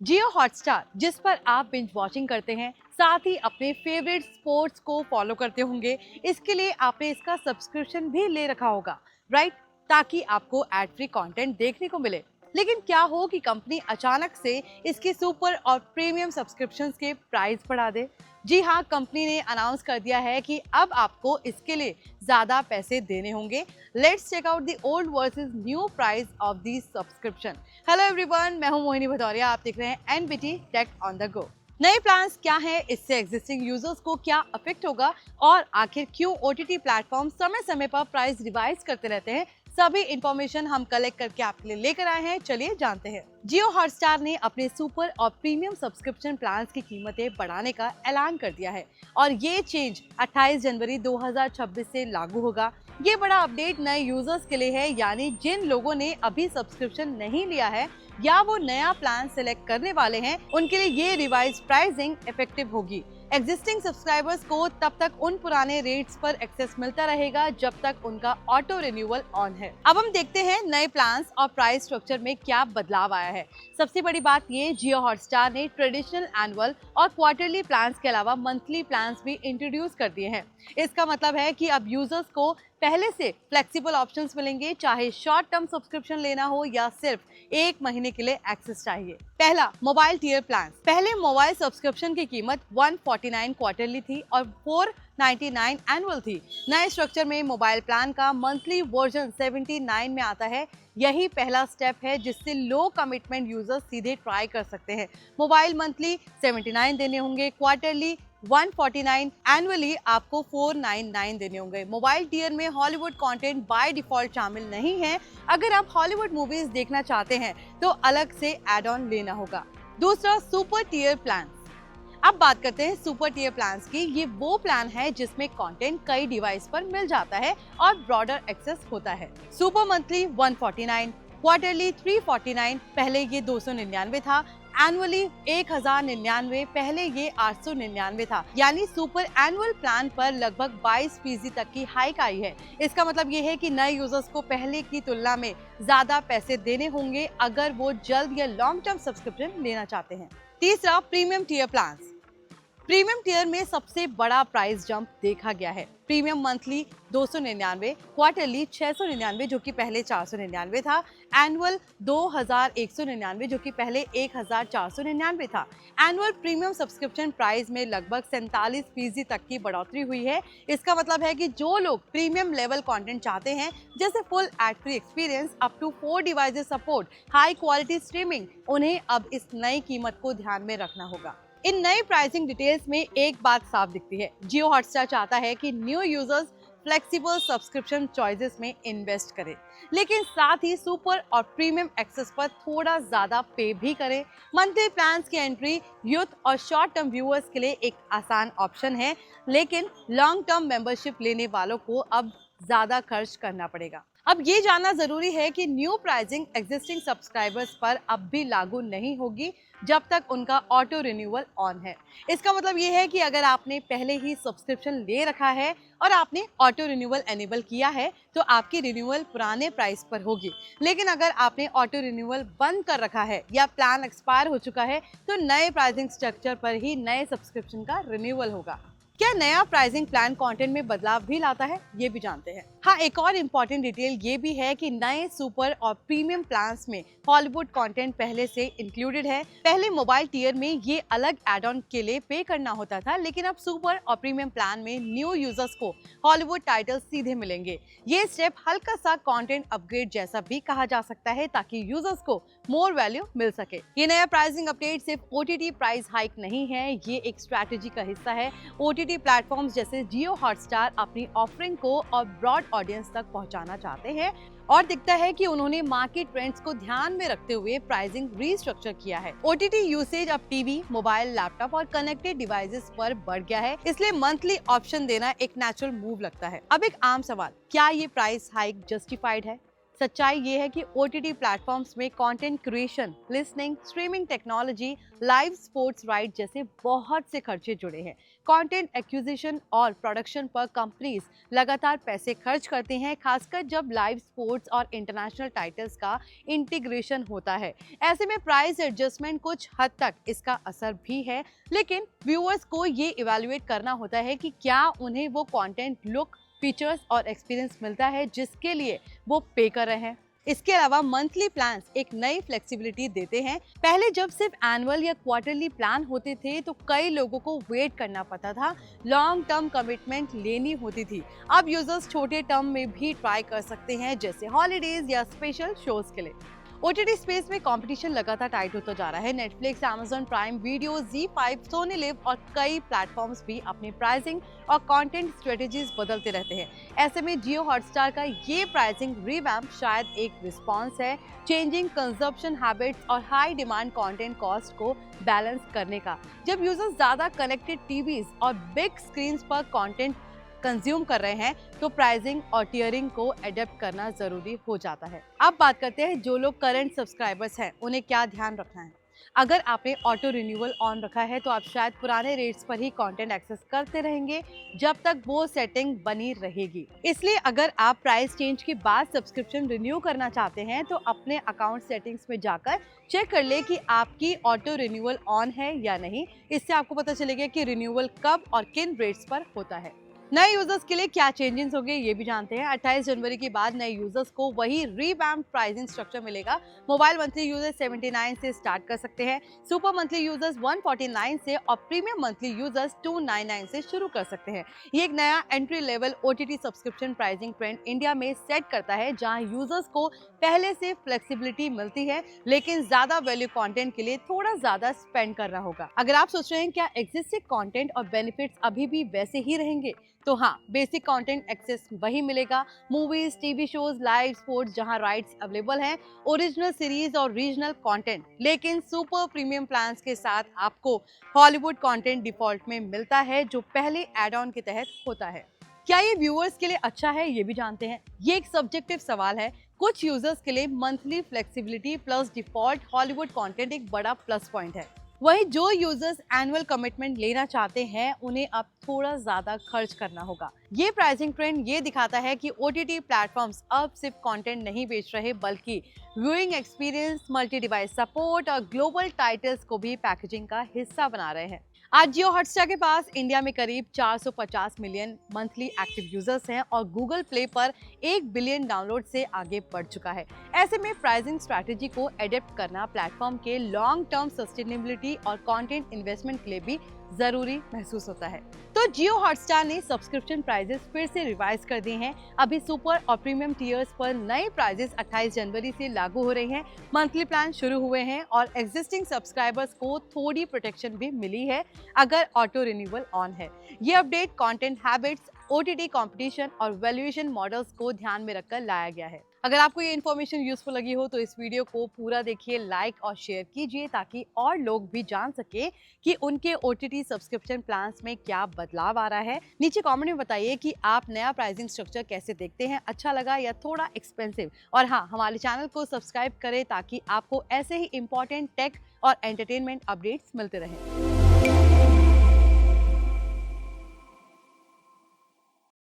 जियो Hotstar, जिस पर आप बिंज वॉचिंग करते हैं, साथ ही अपने फेवरेट स्पोर्ट्स को फॉलो करते होंगे। इसके लिए आपने इसका सब्सक्रिप्शन भी ले रखा होगा, राइट? ताकि आपको एड फ्री कंटेंट देखने को मिले। लेकिन क्या हो कि कंपनी अचानक से इसके सुपर और प्रीमियम सब्सक्रिप्शंस के प्राइस बढ़ा दे। जी हाँ, कंपनी ने अनाउंस कर दिया है कि अब आपको इसके लिए ज्यादा पैसे देने होंगे। Let's check out the old versus new price of the subscription. Hello everyone, मैं हूं मोहिनी भदौरिया। आप देख रहे हैं NBT tech on the go. नए प्लान्स क्या है, इससे एग्जिस्टिंग यूजर्स को क्या अफेक्ट होगा और आखिर क्यों ओटीटी प्लेटफॉर्म समय समय पर प्राइस रिवाइज करते रहते हैं, सभी इंफॉर्मेशन हम कलेक्ट करके आपके लिए लेकर आए हैं। चलिए जानते हैं। जियो हॉटस्टार ने अपने सुपर और प्रीमियम सब्सक्रिप्शन प्लान्स की कीमतें बढ़ाने का ऐलान कर दिया है और ये चेंज 28 जनवरी 2026 से लागू होगा। ये बड़ा अपडेट नए यूजर्स के लिए है, यानी जिन लोगों ने अभी सब्सक्रिप्शन नहीं लिया है या वो नया प्लान सिलेक्ट करने वाले हैं, उनके लिए ये रिवाइज प्राइसिंग इफेक्टिव होगी। एग्जिस्टिंग सब्सक्राइबर्स को तब तक उन पुराने रेट्स पर एक्सेस मिलता रहेगा जब तक उनका ऑटो रिन्यूअल ऑन है। अब हम देखते हैं नए प्लान्स और प्राइस स्ट्रक्चर में क्या बदलाव आया है। सबसे बड़ी बात ये, जियो हॉटस्टार ने ट्रेडिशनल एनुअल और क्वार्टरली प्लान्स के अलावा मंथली प्लान्स भी इंट्रोड्यूस कर दिए हैं। इसका मतलब है कि अब यूजर्स को पहले से फ्लेक्सिबल ऑप्शंस मिलेंगे, चाहे शॉर्ट टर्म सब्सक्रिप्शन लेना हो या सिर्फ एक महीने के लिए एक्सेस चाहिए। पहला, मोबाइल टियर प्लान। पहले मोबाइल सब्सक्रिप्शन की कीमत 149 क्वार्टरली थी और 499 एनुअल थी। नए स्ट्रक्चर में मोबाइल प्लान का मंथली वर्जन 79 में आता है। यही पहला स्टेप है जिससे लो कमिटमेंट यूजर्स सीधे ट्राई कर सकते हैं। मोबाइल मंथली 79 देने होंगे, क्वार्टरली 149, एनुअली आपको 499 देने होंगे। मोबाइल टियर में हॉलीवुड कंटेंट बाय डिफॉल्ट शामिल नहीं है। अगर आप हॉलीवुड मूवीज देखना चाहते हैं तो अलग से एड ऑन लेना होगा। दूसरा, सुपर टियर प्लान। अब बात करते हैं सुपर टियर प्लान्स की। ये वो प्लान है जिसमें कंटेंट कई डिवाइस पर मिल जाता है और ब्रॉडर एक्सेस होता है। सुपर मंथली 149, क्वार्टरली 349, पहले ये 299 था, एनुअली 1099, पहले ये 899 था। यानी सुपर एनुअल प्लान पर लगभग 22% तक की हाइक आई है। इसका मतलब ये है कि नए यूजर्स को पहले की तुलना में ज्यादा पैसे देने होंगे अगर वो जल्द या लॉन्ग टर्म सब्सक्रिप्शन लेना चाहते हैं। तीसरा, premium tier plans. Premium tier में सबसे बड़ा प्राइस जंप देखा गया है। प्रीमियम मंथली 299, क्वार्टरली 699 जो कि पहले 499 था, एनुअल 2199 जो कि पहले 1499 था। एनुअल प्रीमियम सब्सक्रिप्शन प्राइस में लगभग 47% तक की बढ़ोतरी हुई है। इसका मतलब है कि जो लोग प्रीमियम लेवल कंटेंट चाहते हैं, जैसे full ad free experience, up to 4 devices support, high quality streaming, उन्हें अब इस नई कीमत को ध्यान में रखना होगा। इन नई प्राइसिंग डिटेल्स में एक बात साफ दिखती है, जियो हॉटस्टार चाहता है कि new users flexible subscription choices में इन्वेस्ट करें, लेकिन साथ ही सुपर और प्रीमियम एक्सेस पर थोड़ा ज्यादा पे भी करें। मंथली प्लान्स की एंट्री यूथ और शॉर्ट टर्म व्यूअर्स के लिए एक आसान ऑप्शन है, लेकिन लॉन्ग टर्म मेंबरशिप लेने वालों को अब ज्यादा खर्च करना पड़ेगा। अब ये जानना जरूरी है कि न्यू प्राइसिंग एग्जिस्टिंग सब्सक्राइबर्स पर अब भी लागू नहीं होगी जब तक उनका ऑटो रिन्यूअल ऑन है। इसका मतलब ये है कि अगर आपने पहले ही सब्सक्रिप्शन ले रखा है और आपने ऑटो रिन्यूअल एनेबल किया है तो आपकी रिन्यूअल पुराने प्राइस पर होगी। लेकिन अगर आपने ऑटो रिन्यूअल बंद कर रखा है या प्लान एक्सपायर हो चुका है तो नए प्राइसिंग स्ट्रक्चर पर ही नए सब्सक्रिप्शन का रिन्यूअल होगा। क्या नया प्राइसिंग प्लान कंटेंट में बदलाव भी लाता है, ये भी जानते हैं। हाँ, एक और इम्पोर्टेंट डिटेल ये भी है कि नए सुपर और प्रीमियम प्लान्स में हॉलीवुड कंटेंट पहले से इंक्लूडेड है। पहले मोबाइल टियर में ये अलग एड ऑन के लिए पे करना होता था, लेकिन अब सुपर और प्रीमियम प्लान में न्यू यूजर्स को हॉलीवुड टाइटल्स सीधे मिलेंगे। ये स्टेप हल्का सा कंटेंट अपग्रेड जैसा भी कहा जा सकता है ताकि यूजर्स को मोर वैल्यू मिल सके। ये नया प्राइसिंग अपडेट सिर्फ ओटीटी प्राइस हाइक नहीं है, ये एक स्ट्रैटेजी का हिस्सा है। ओटीटी प्लेटफॉर्म्स जैसे जियो हॉटस्टार अपनी ऑफरिंग को और ब्रॉड ऑडियंस तक पहुंचाना चाहते हैं और दिखता है कि उन्होंने मार्केट ट्रेंड्स को ध्यान में रखते हुए प्राइसिंग रीस्ट्रक्चर किया है। ओटीटी यूसेज अब टीवी, मोबाइल, लैपटॉप और कनेक्टेड डिवाइसेस पर बढ़ गया है, इसलिए मंथली ऑप्शन देना एक नेचुरल मूव लगता है। अब एक आम सवाल, क्या ये प्राइस हाइक जस्टिफाइड है? सच्चाई ये है कि ओटीटी प्लेटफॉर्म्स में content creation, listening, streaming technology, live sports right जैसे बहुत से खर्चे जुड़े हैं। कंटेंट एक्विजिशन और प्रोडक्शन पर कंपनीज लगातार पैसे खर्च करते हैं, खासकर जब लाइव स्पोर्ट्स और इंटरनेशनल टाइटल्स का इंटीग्रेशन होता है। ऐसे में प्राइस एडजस्टमेंट कुछ हद तक इसका असर भी है, लेकिन व्यूअर्स को ये इवैल्यूएट करना होता है कि क्या उन्हें वो कंटेंट, लुक, फीचर्स और एक्सपीरियंस मिलता है जिसके लिए वो पे कर रहे हैं। इसके अलावा मंथली प्लान्स एक नई फ्लेक्सिबिलिटी देते हैं। पहले जब सिर्फ एनुअल या क्वार्टरली प्लान होते थे तो कई लोगों को वेट करना पड़ता था, लॉन्ग टर्म कमिटमेंट लेनी होती थी। अब यूजर्स छोटे टर्म में भी ट्राई कर सकते हैं, जैसे हॉलीडेज या स्पेशल शोज के लिए। ओटीटी स्पेस में कंपटीशन लगातार टाइट होता जा रहा है। Netflix, Amazon Prime Video, ZEE5, Sony Liv और कई प्लेटफॉर्म्स भी अपनी प्राइसिंग और कंटेंट स्ट्रेटजीज बदलते रहते हैं। ऐसे में जियो हॉटस्टार का ये प्राइसिंग रिवैम्प शायद एक रिस्पॉन्स है चेंजिंग कंजप्शन हैबिट्स और हाई डिमांड कंटेंट कॉस्ट को बैलेंस करने का। जब यूजर्स ज्यादा कनेक्टेड टीवीज और बिग स्क्रीन पर कंटेंट कंज्यूम कर रहे हैं तो प्राइसिंग और टियरिंग को एडेप्ट करना जरूरी हो जाता है। अब बात करते हैं जो लोग करंट सब्सक्राइबर्स हैं उन्हें क्या ध्यान रखना है। अगर आपने ऑटो रिन्यूअल ऑन रखा है तो आप शायद पुराने रेट्स पर ही कंटेंट एक्सेस करते रहेंगे जब तक वो सेटिंग बनी रहेगी। इसलिए अगर आप प्राइस चेंज के बाद सब्सक्रिप्शन रिन्यू करना चाहते हैं तो अपने अकाउंट सेटिंग्स में जाकर चेक कर ले कि आपकी ऑटो रिन्यूअल ऑन है या नहीं। इससे आपको पता चलेगा कि रिन्यूअल कब और किन रेट्स पर होता है। नए यूजर्स के लिए क्या चेंजेस होंगे ये भी जानते हैं। 28 जनवरी के बाद नए यूजर्स को वही रीवैम्प्ड प्राइसिंग स्ट्रक्चर मिलेगा। मोबाइल मंथली यूजर्स 79 से स्टार्ट कर सकते हैं, सुपर मंथली यूजर्स 149 से और प्रीमियम मंथली यूजर्स 299 से शुरू कर सकते हैं। ये एक नया entry level OTT subscription pricing trend India में सेट करता है, जहां यूजर्स को पहले से फ्लेक्सिबिलिटी मिलती है, लेकिन ज्यादा वैल्यू कंटेंट के लिए थोड़ा ज्यादा स्पेंड करना होगा। अगर आप सोच रहे हैं क्या एग्जिस्टिंग कंटेंट और बेनिफिट्स अभी भी वैसे ही रहेंगे, तो हाँ, बेसिक कंटेंट एक्सेस वही मिलेगा। Movies, TV shows, live sports जहां राइट्स अवेलेबल हैं, ओरिजिनल सीरीज और रीजनल कंटेंट। लेकिन सुपर प्रीमियम प्लान्स के साथ आपको हॉलीवुड कंटेंट डिफॉल्ट में मिलता है, जो पहले एड ऑन के तहत होता है। क्या ये व्यूअर्स के लिए अच्छा है ये भी जानते हैं। ये एक सब्जेक्टिव सवाल है। कुछ यूजर्स के लिए monthly flexibility plus default Hollywood content एक बड़ा प्लस पॉइंट है। वहीं जो यूजर्स एनुअल कमिटमेंट लेना चाहते हैं उन्हें अब थोड़ा ज्यादा खर्च करना होगा। ये प्राइसिंग ट्रेंड ये दिखाता है कि ओटीटी प्लेटफॉर्म्स अब सिर्फ कंटेंट नहीं बेच रहे, बल्कि viewing experience, multi device support और ग्लोबल टाइटल्स को भी पैकेजिंग का हिस्सा बना रहे हैं। आज जियो हॉटस्टार के पास इंडिया में करीब 450 मिलियन मंथली एक्टिव यूजर्स हैं और गूगल प्ले पर 1 बिलियन डाउनलोड से आगे बढ़ चुका है। ऐसे में प्राइसिंग स्ट्रैटेजी को एडेप्ट करना प्लेटफॉर्म के लॉन्ग टर्म सस्टेनेबिलिटी और कंटेंट इन्वेस्टमेंट के लिए भी जरूरी महसूस होता है। तो जियो हॉटस्टार ने सब्सक्रिप्शन प्राइजेस फिर से रिवाइज कर दिए हैं। अभी सुपर और प्रीमियम टियर्स पर नए प्राइजेस 28 जनवरी से लागू हो रहे हैं। मंथली प्लान शुरू हुए हैं और एग्जिस्टिंग सब्सक्राइबर्स को थोड़ी प्रोटेक्शन भी मिली है अगर ऑटो रिन्यूअल ऑन है। ये update content habits, OTT competition और वैल्यूएशन मॉडल्स को ध्यान में रखकर लाया गया है। अगर आपको ये इन्फॉर्मेशन यूजफुल लगी हो तो इस वीडियो को पूरा देखिए, लाइक और शेयर कीजिए ताकि और लोग भी जान सके कि उनके ओटीटी सब्सक्रिप्शन प्लान्स में क्या बदलाव आ रहा है। नीचे कमेंट में बताइए कि आप नया प्राइसिंग स्ट्रक्चर कैसे देखते हैं, अच्छा लगा या थोड़ा एक्सपेंसिव। और हाँ, हमारे चैनल को सब्सक्राइब करें ताकि आपको ऐसे ही इंपॉर्टेंट टेक और एंटरटेनमेंट अपडेट्स मिलते रहें।